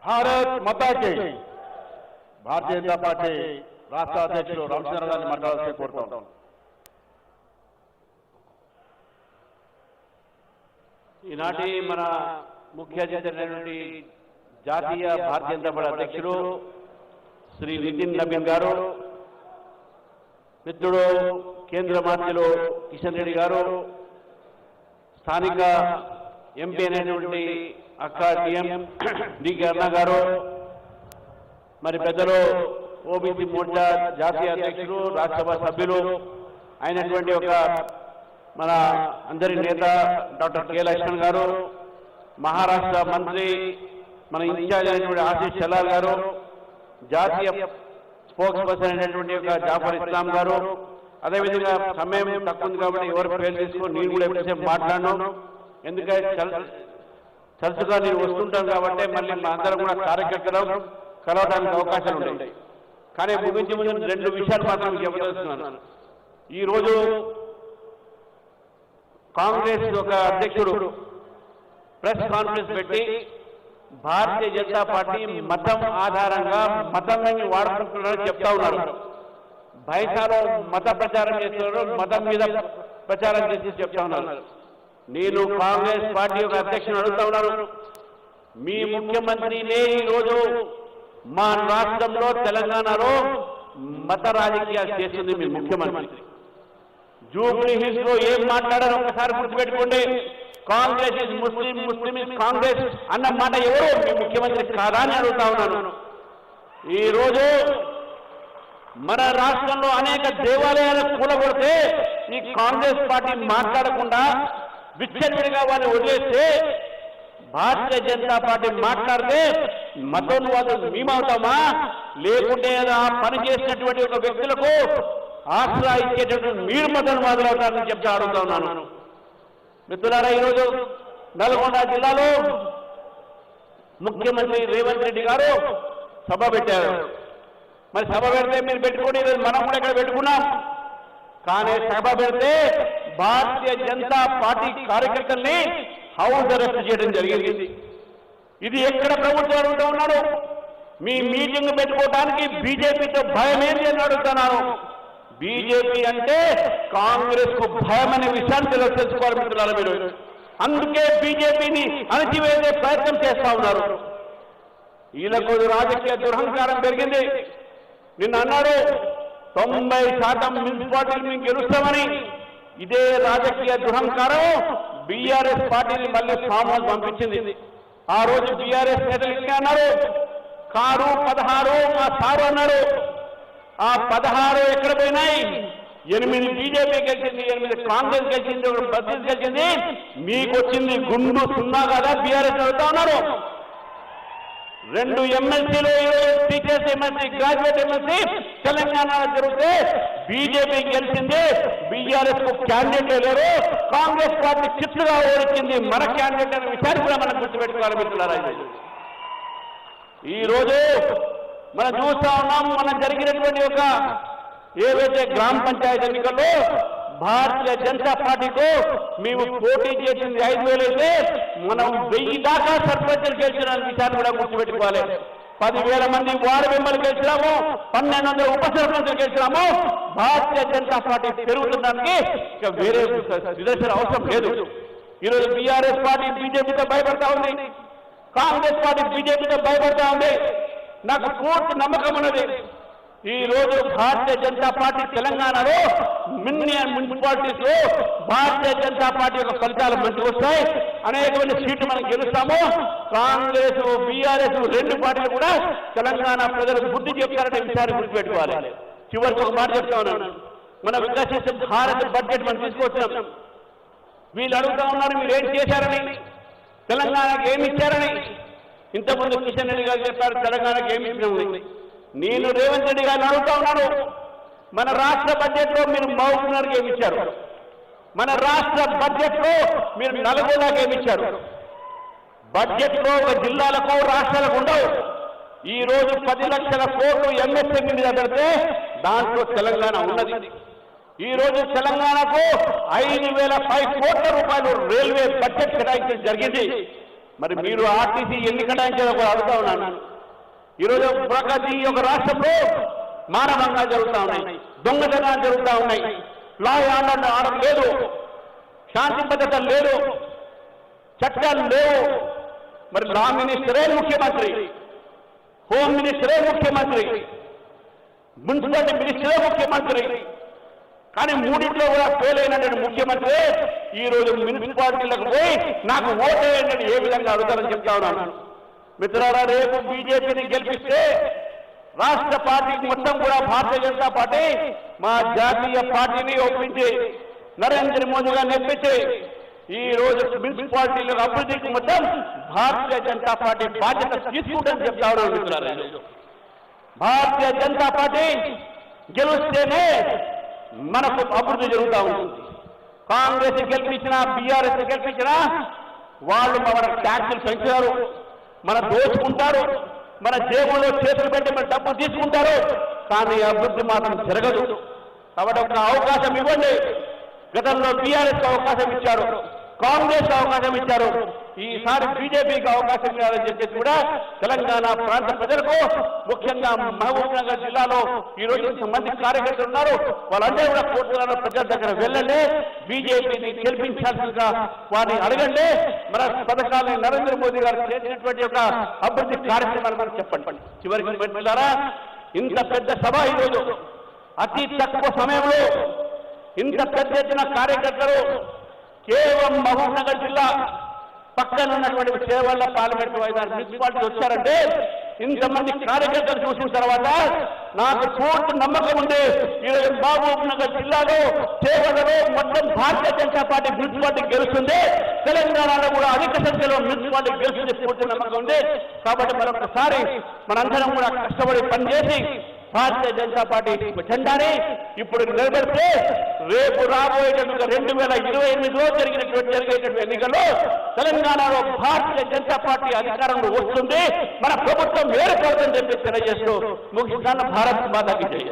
భారత్ మాతా key Bharatiya Janata party రాష్ట్ర అధ్యక్షులు రామచంద్ర గారిని మాట్లాడాల్సి కోరుతాం. ఈనాటి మన ముఖ్య అతిథి జాతీయ భారతీయ జనతా పార్టీ అధ్యక్షులు శ్రీ నితిన్ నబీన్ గారు, మిత్రుడు కేంద్ర మంత్రులు కిషన్ రెడ్డి గారు, స్థానిక ఎంపీ అయినటువంటి అక్క టిఎం డికే అన్న గారు, మరి పెద్దలు ఓబీసీ మోర్చా జాతీయ అధ్యక్షులు రాజ్యసభ సభ్యులు అయినటువంటి ఒక మన అందరి నేత డాక్టర్ కె లక్ష్మణ్ గారు, మహారాష్ట్ర మంత్రి మన ఇన్ఛార్జ్ అయినటువంటి ఆశీష్ చల్లార్ గారు, జాతీయ స్పోక్స్ పర్సన్ అయినటువంటి ఒక జాఫర్ ఇస్లాం గారు, అదేవిధంగా సమయం తక్కువ ఉంది కాబట్టి ఎవరి పేరు తీసుకొని నేను కూడా ఎప్పుడైతే మాట్లాడినాను. ఎందుకంటే తరచుగా నేను వస్తుంటాను కాబట్టి మళ్ళీ మా అందరం కూడా కార్యకర్తలు కలవడానికి అవకాశాలు ఉంటాయి. కానీ ముగించే ముందు రెండు విషయాలు మాత్రం చెప్పదలుచుకున్నాను. ఈరోజు కాంగ్రెస్ ఒక అధ్యక్షుడు ప్రెస్ కాన్ఫరెన్స్ పెట్టి భారతీయ జనతా పార్టీ మతం ఆధారంగా మతాన్ని వాడుకుంటున్నారని చెప్తా ఉన్నారు. బైసాలో మత ప్రచారం చేస్తున్నారు, మతం మీద ప్రచారం చేసి చెప్తా ఉన్నారు. నేను కాంగ్రెస్ పార్టీ యొక్క అధ్యక్షుడు అడుగుతా ఉన్నాను, మీ ముఖ్యమంత్రినే ఈరోజు మా రాష్ట్రంలో తెలంగాణలో మత రాజకీయాలు చేస్తుంది మీ ముఖ్యమంత్రి. జూబ్లీ హిల్స్ లో ఏం మాట్లాడారో ఒకసారి గుర్తుపెట్టుకోండి. Congress is Muslim, Muslim is Congress అన్న మాట ఎవరు మీ ముఖ్యమంత్రి కాదా అని అడుగుతా ఉన్నాను. ఈరోజు మన రాష్ట్రంలో అనేక దేవాలయాలను కూలగొడితే ఈ కాంగ్రెస్ పార్టీ మాట్లాడకుండా విచ్చలవిడిగా వారిని వదిలేస్తే భారతీయ జనతా పార్టీ మాట్లాడితే మతోన్వాదులు మేమవుతామా, లేకుంటే ఆ పని చేసినటువంటి ఒక వ్యక్తులకు ఆశ్రయ ఇచ్చేటటువంటి మీరు మతోన్వాదులు అవుతారని చెప్తే అడుగుతా ఉన్నాను. మిత్రులారా, ఈరోజు నల్గొండ జిల్లాలో ముఖ్యమంత్రి రేవంత్ రెడ్డి గారు సభ పెట్టారు. మరి సభ పెడితే మీరు పెట్టుకోండి, మనం కూడా ఇక్కడ పెట్టుకున్నాం. కానీ సభ పెడితే భారతీయ జనతా పార్టీ కార్యకర్తల్ని హౌస్ అరెస్ట్ చేయడం జరిగింది. ఇది ఎక్కడ ప్రభుత్వం అడుగుతూ ఉన్నారు? మీ మీటింగ్ పెట్టుకోవడానికి బీజేపీతో భయం ఏంటి అని అడుగుతున్నాను. బీజేపీ అంటే కాంగ్రెస్ కు భయం అనే విషయాన్ని తెలుసుకోవాలి మిత్రులారా మీరు. అందుకే బీజేపీని అణచివేసే ప్రయత్నం చేస్తా ఉన్నారు. వీళ్ళకు రాజకీయ దురహంకారం పెరిగింది. నిన్న అన్నాడు 90% మున్సిపాలిటీలు మేము గెలుస్తామని. ఇదే రాజకీయ దురహంకారం బీఆర్ఎస్ పార్టీని మళ్ళీ ఫామ్ హౌస్ పంపించింది. ఆ రోజు బీఆర్ఎస్ నేతలు ఇంకా అన్నారు, కారు 16 మా సారు అన్నారు. ఆ 16 ఎక్కడ పోయినాయి? 8 బీజేపీ గెలిచింది, 8 కాంగ్రెస్ గెలిచింది, 1 బస్సెస్ గెలిచింది. మీకు వచ్చింది గుండు 0 కదా బీఆర్ఎస్ అడుగుతా ఉన్నారు. 2 ఎమ్మెల్సీలు, టీచర్స్ ఎమ్మెల్సీ, గ్రాడ్యుయేట్ ఎమ్మెల్సీ తెలంగాణలో జరిగితే బీజేపీ గెలిచింది. బీఆర్ఎస్ కు క్యాండిడేట్ లేరు. కాంగ్రెస్ పార్టీ చిత్తుగా ఓడించింది మన క్యాండిడేట్ అనే విషయాన్ని కూడా మనం గుర్తుపెట్టుకోవాలి మిత్రులారా. ఈ రోజు మనం చూస్తా ఉన్నాం, మనం జరిగినటువంటి ఒక ఏవైతే గ్రామ పంచాయతీ ఎన్నికల్లో భారతీయ జనతా పార్టీకు మేము పోటీ చేసింది 5,000 అయితే మనం 1000 దాకా సర్పంచులు గెలిచిన విషయాన్ని కూడా గుర్తుపెట్టుకోవాలి. 10,000 మంది వార్డు మెంబర్లు గెలిచినాము, 1,200 ఉప సర్పంచులు గెలిచినాము. భారతీయ జనతా పార్టీ పెరుగుతుందానికి ఇక వేరే నిదర్శన అవసరం లేదు. ఈరోజు బీఆర్ఎస్ పార్టీ బీజేపీతో భయపడతా ఉంది, కాంగ్రెస్ పార్టీ బీజేపీతో భయపడతా ఉంది. నాకు పూర్తి నమ్మకం ఉన్నది, ఈ రోజు భారతీయ జనతా పార్టీ తెలంగాణలో మున్సిపాలిటీస్ లో భారతీయ జనతా పార్టీ యొక్క ఫలితాలు మంచిగా వస్తాయి. అనేకమైన సీట్లు మనం గెలుస్తాము. కాంగ్రెస్ బీఆర్ఎస్ 2 పార్టీలు కూడా తెలంగాణ ప్రజలకు బుద్ధి చెప్తారనే విషయాన్ని గుర్తుపెట్టుకోవాలి. చివరికి ఒక మాట చెప్తా ఉన్నాను, మన వికసిత భారత బడ్జెట్ మనం తీసుకొచ్చాం. వీళ్ళు అడుగుతా ఉన్నారు మీరు ఏం చేశారని, తెలంగాణకి ఏమి ఇచ్చారని. ఇంతకుముందు కిషన్ రెడ్డి గారు చెప్పారు తెలంగాణకి ఏమి ఇచ్చినామని. నేను రేవంత్ రెడ్డి గారిని అడుగుతా ఉన్నాను, మన రాష్ట్ర బడ్జెట్ లో మీరు మహబూబ్నగర్కి ఏమి ఇచ్చారు? మన రాష్ట్ర బడ్జెట్ లో మీరు నల్గొండకి ఏమి ఇచ్చారు? బడ్జెట్ లో ఒక జిల్లాలకు రాష్ట్రాలకు ఉండవు. ఈ రోజు 10 లక్షల కోట్లు ఎంఎస్ఎంఈ మీద పెడితే దాంట్లో తెలంగాణ ఉన్నది. ఈ రోజు తెలంగాణకు 5,005 కోట్ల రూపాయలు రైల్వే బడ్జెట్ కేటాయించడం జరిగింది. మరి మీరు ఆర్టీసీ ఎన్ని కేటాయించారో కూడా అడుగుతా ఉన్నాను. ఈరోజు ప్రగతి ఒక రాష్ట్రంలో మానవంగా జరుగుతూ ఉన్నాయి, దొంగతనాలు జరుగుతూ ఉన్నాయి, లా అండ్ ఆర్డర్ లేదు, శాంతి భద్రత లేదు, చట్టాలు లేవు. మరి లా మినిస్టరే ముఖ్యమంత్రి, హోమ్ మినిస్టరే ముఖ్యమంత్రి, మున్సిపాలిటీ మినిస్టరే ముఖ్యమంత్రి. కానీ మూడింట్లో కూడా ఫెయిల్ అయినటువంటి ముఖ్యమంత్రి ఈ రోజు మున్సిపాలిటీలకు పోయి నాకు ఓటేయండి ఏ విధంగా అడుగుతారని చెప్తా ఉన్నాను. మిత్రులారా, రేపు బీజేపీని గెలిపిస్తే రాష్ట్ర పార్టీకి మొత్తం కూడా భారతీయ జనతా పార్టీ మా జాతీయ పార్టీని ఒప్పించి నరేంద్ర మోదీ గారిని నెప్పించి ఈ రోజు మున్సిపాలిటీల అభివృద్ధికి మొత్తం భారతీయ జనతా పార్టీ బాధ్యత తీసుకుంటుందని చెప్తా ఉన్నాను. మిత్రులారా, భారతీయ జనతా పార్టీ గెలిస్తేనే మనకు అభివృద్ధి జరుగుతూ ఉంటుంది. కాంగ్రెస్ గెలిపించినా బీఆర్ఎస్ గెలిపించినా వాళ్ళు మన ట్యాక్సులు పెంచారు, మన దోచుకుంటారు, మన జేబులో చేతులు పెట్టి మన డబ్బు తీసుకుంటారు, కానీ అభివృద్ధి మాత్రం జరగదు. కాబట్టి ఒక అవకాశం ఇవ్వండి. గతంలో బీఆర్ఎస్ అవకాశం ఇచ్చారు, కాంగ్రెస్ అవకాశం ఇచ్చారు, ఈసారి బీజేపీకి అవకాశం ఇవ్వాలని చెప్పేసి కూడా తెలంగాణ ప్రాంత ప్రజలకు, ముఖ్యంగా మహబూబ్ నగర్ జిల్లాలో ఈ రోజు మంది కార్యకర్తలు ఉన్నారు, వాళ్ళందరూ కూడా కోట్ల ప్రజల దగ్గర వెళ్ళండి, బీజేపీని గెలిపించాల్సిందిగా వారిని అడగండి. మన పథకాలను నరేంద్ర మోదీ గారు చేసినటువంటి ఒక అభివృద్ధి కార్యక్రమాలు మనం చెప్పండి. చివరికి మిత్రులారా, ఇంత పెద్ద సభ ఈరోజు అతి తక్కువ సమయంలో ఇంత పెద్ద ఎత్తున కార్యకర్తలు కేవలం మహబూబ్ నగర్ జిల్లా పక్కన ఉన్నటువంటి చేవల్ల పార్లమెంట్ మున్సిపాలిటీ వచ్చారంటే ఇంతమంది కార్యకర్తలు చూసిన తర్వాత నాకు పూర్తి నమ్మకం ఉంది. ఈరోజు మహబూబ్ నగర్ జిల్లాలో చేవలలో మొత్తం భారతీయ జనతా పార్టీ మున్సిపాలిటీ గెలుస్తుంది, తెలంగాణలో కూడా అధిక సంఖ్యలో మున్సిపాలిటీ గెలుస్తుంది పూర్తి నమ్మకం ఉంది. కాబట్టి మరొకసారి మనందరం కూడా కష్టపడి పనిచేసి భారతీయ జనతా పార్టీ జెండాని ఇప్పుడు నిలబెడితే రేపు రాబోయేటటువంటి 2028లో జరిగేటటువంటి ఎన్నికల్లో తెలంగాణలో భారతీయ జనతా పార్టీ అధికారంలో వస్తుంది, మన ప్రభుత్వం ఏర్పడుతుందని చెప్పి తెలియజేస్తూ ముగిస్తాను. భారత్ మాతాకి జై.